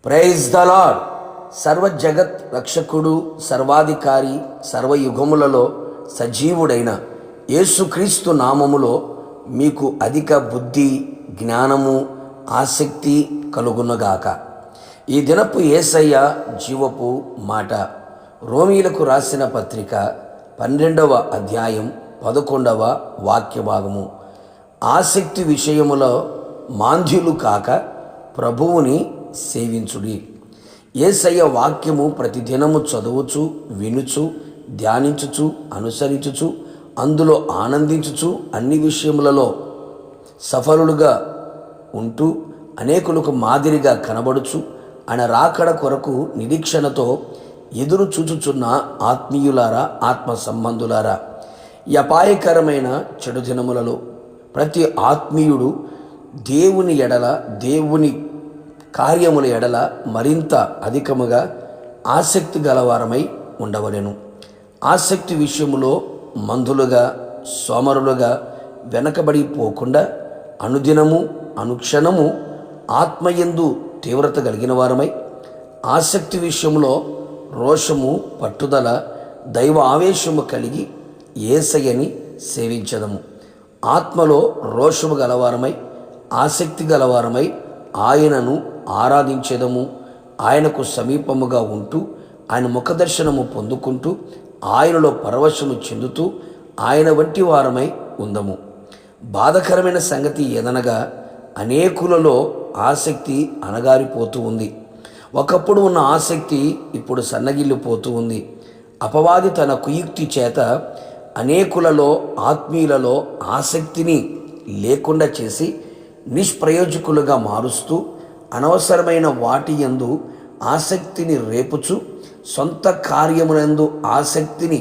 Praise the lord. సర్వ జగత్ రక్షకుడు, సర్వాధికారి, సర్వయుగములలో సజీవుడైన యేసుక్రీస్తు నామములో మీకు అధిక బుద్ధి, జ్ఞానము, ఆసక్తి కలుగునగాక. ఈ దినపు యేసయ్య జీవపు మాట. రోమీలకు రాసిన పత్రిక 12వ అధ్యాయం 11వ వాక్యభాగము. ఆసక్తి విషయములో మాంద్యులు కాక ప్రభువుని సేవించుడి. యేసయ్య వాక్యము ప్రతిదినము చదువుచు, వినుచు, ధ్యానించుచు, అనుసరించుచు, అందులో ఆనందించుచు, అన్ని విషయములలో సఫలులుగా ఉంటూ అనేకులకు మాదిరిగా కనబడుచు, ఆయన రాకడ కొరకు నిరీక్షణతో ఎదురు చూచుచున్న ఆత్మీయులారా, ఆత్మ సంబంధులారా, ఈ అపాయకరమైన చెడు దినములలో ప్రతి ఆత్మీయుడు దేవుని ఎడల, దేవుని కార్యముల ఎడల మరింత అధికముగా ఆసక్తి గలవారమై ఉండవలెను. ఆసక్తి విషయములో మందులుగా, సోమరులుగా వెనకబడిపోకుండా అనుదినము, అనుక్షణము ఆత్మయందు తీవ్రత కలిగిన వారమై, ఆసక్తి విషయంలో రోషము, పట్టుదల, దైవ ఆవేశము కలిగి యేసయ్యని సేవించదము. ఆత్మలో రోషము గలవారమై, ఆసక్తి గలవారమై ఆయనను ఆరాధించేదము. ఆయనకు సమీపముగా ఉంటూ, ఆయన ముఖదర్శనము పొందుకుంటూ, ఆయనలో పరవశము చెందుతూ ఆయన వంటి వారమై ఉందము. బాధకరమైన సంగతి ఏదనగా అనేకులలో ఆసక్తి అణగారిపోతూ ఉంది. ఒకప్పుడు ఉన్న ఆసక్తి ఇప్పుడు సన్నగిల్లిపోతూ ఉంది. అపవాది తన కుయుక్తి చేత అనేకులలో, ఆత్మీయులలో ఆసక్తిని లేకుండా చేసి నిష్ప్రయోజకులుగా మారుస్తూ, అనవసరమైన వాటి యందు ఆసక్తిని రేపుచు, సొంత కార్యములందు ఆసక్తిని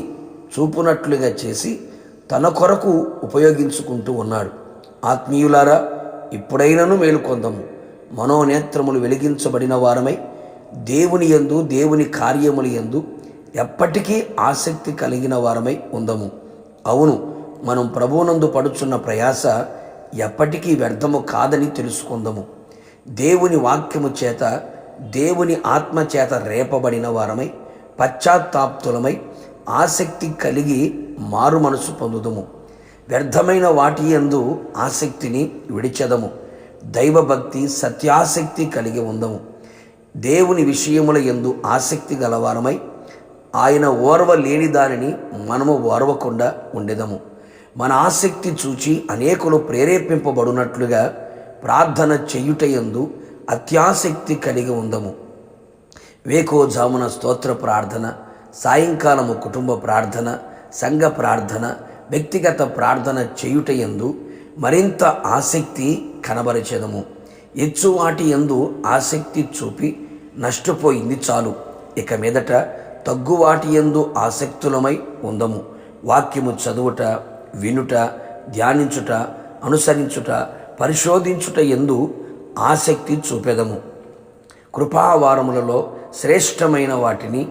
చూపునట్లుగా చేసి తన కొరకు ఉపయోగించుకుంటూ ఉన్నాడు. ఆత్మీయులారా, ఇప్పుడైనను మేలుకొందము. మనోనేత్రములు వెలిగించబడిన వారమై దేవుని యందు, దేవుని కార్యముల యందు ఎప్పటికీ ఆసక్తి కలిగిన వారమై ఉందము. అవును, మనం ప్రభువునందు పడుచున్న ప్రయాస ఎప్పటికీ వ్యర్థము కాదని తెలుసుకుందాము. దేవుని వాక్యము చేత, దేవుని ఆత్మ చేత రేపబడిన వారమై, పశ్చాత్తాప్తులమై, ఆసక్తి కలిగి మారు మనసు పొందుదము. వ్యర్థమైన వాటి యందు ఆసక్తిని విడిచెదము. దైవభక్తి, సత్యాసక్తి కలిగి ఉందము. దేవుని విషయముల యందు ఆసక్తి గలవారమై, ఆయన ఓర్వ లేని దానిని మనము ఓర్వకుండా ఉండేదము. మన ఆసక్తి చూచి అనేకులు ప్రేరేపింపబడినట్లుగా ప్రార్థన చేయుటయందు అత్యాసక్తి కలిగి ఉందము. వేకోజామున స్తోత్ర ప్రార్థన, సాయంకాలము కుటుంబ ప్రార్థన, సంఘ ప్రార్థన, వ్యక్తిగత ప్రార్థన చేయుటయందు మరింత ఆసక్తి కనబరిచెదము. ఎచ్చువాటి యందు ఆసక్తి చూపి నష్టపోయింది చాలు. ఇక మీదట తగ్గువాటి యందు ఆసక్తులమై ఉందము. వాక్యము చదువుట, వినుట, ధ్యానించుట, అనుసరించుట, పరిశోధించుట యందు ఆసక్తి చూపెదము. కృపావారములలో శ్రేష్టమైన వాటిని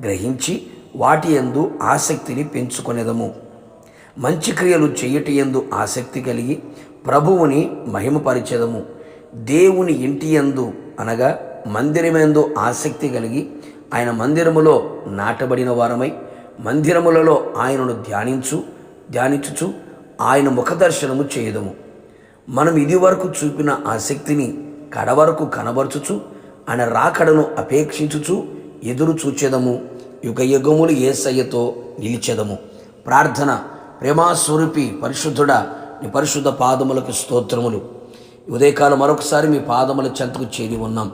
గ్రహించి వాటి యందు ఆసక్తిని పెంచుకొనేదము. మంచి క్రియలు చేయుట యందు ఆసక్తి కలిగి ప్రభువుని మహిమపరిచెదము. దేవుని ఇంటి యందు అనగా మందిరమందు ఆసక్తి కలిగి ఆయన మందిరములో నాటబడిన వారమై, మందిరములలో ఆయనను ధ్యానించుచు ఆయన ముఖదర్శనము చేయదము. మనం ఇదివరకు చూపిన ఆసక్తిని కడవరకు కనబరచుచు, ఆయన రాకడను అపేక్షించుచు ఎదురు చూచెదము. యుగ యుగములు యేసయ్యతో నిలిచెదము. ప్రార్థన. ప్రేమాస్వరూపి పరిశుద్ధుడా, నీ పరిశుద్ధ పాదములకు స్తోత్రములు. ఉదయకాలం మరొకసారి మీ పాదముల చెంతకు చేరి ఉన్నాం.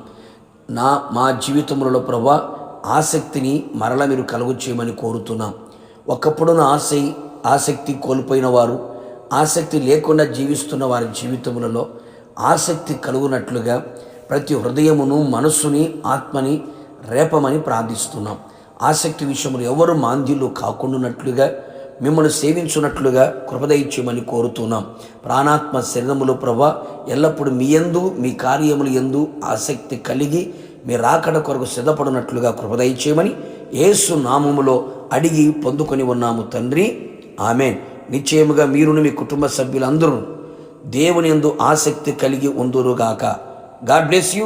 మా జీవితములలో ప్రభా, ఆసక్తిని మరల మీరు కలుగు చేయమని కోరుతున్నాం. ఒకప్పుడున్న ఆసక్తి కోల్పోయిన వారు, ఆసక్తి లేకుండా జీవిస్తున్న వారి జీవితములలో ఆసక్తి కలుగునట్లుగా ప్రతి హృదయమును, మనస్సుని, ఆత్మని రేపమని ప్రార్థిస్తున్నాం. ఆసక్తి విషయంలో ఎవరు మాంద్యులు కాకుండానట్లుగా, మిమ్మల్ని సేవించున్నట్లుగా కృపదయించమని కోరుతున్నాం. ప్రాణాత్మ శరీరములు ప్రభా ఎల్లప్పుడూ మీ యందు, మీ కార్యముల యందు ఆసక్తి కలిగి మీ రాకడ కొరకు సిద్ధపడినట్లుగా కృపదయించమని యేసు నామములో అడిగి పొందుకొని ఉన్నాము తండ్రి. ఆమేన్. నిశ్చయముగా మీరును మీ కుటుంబ సభ్యులందరూ దేవుని యందు ఆసక్తి కలిగి ఉందురుగాక. God bless you.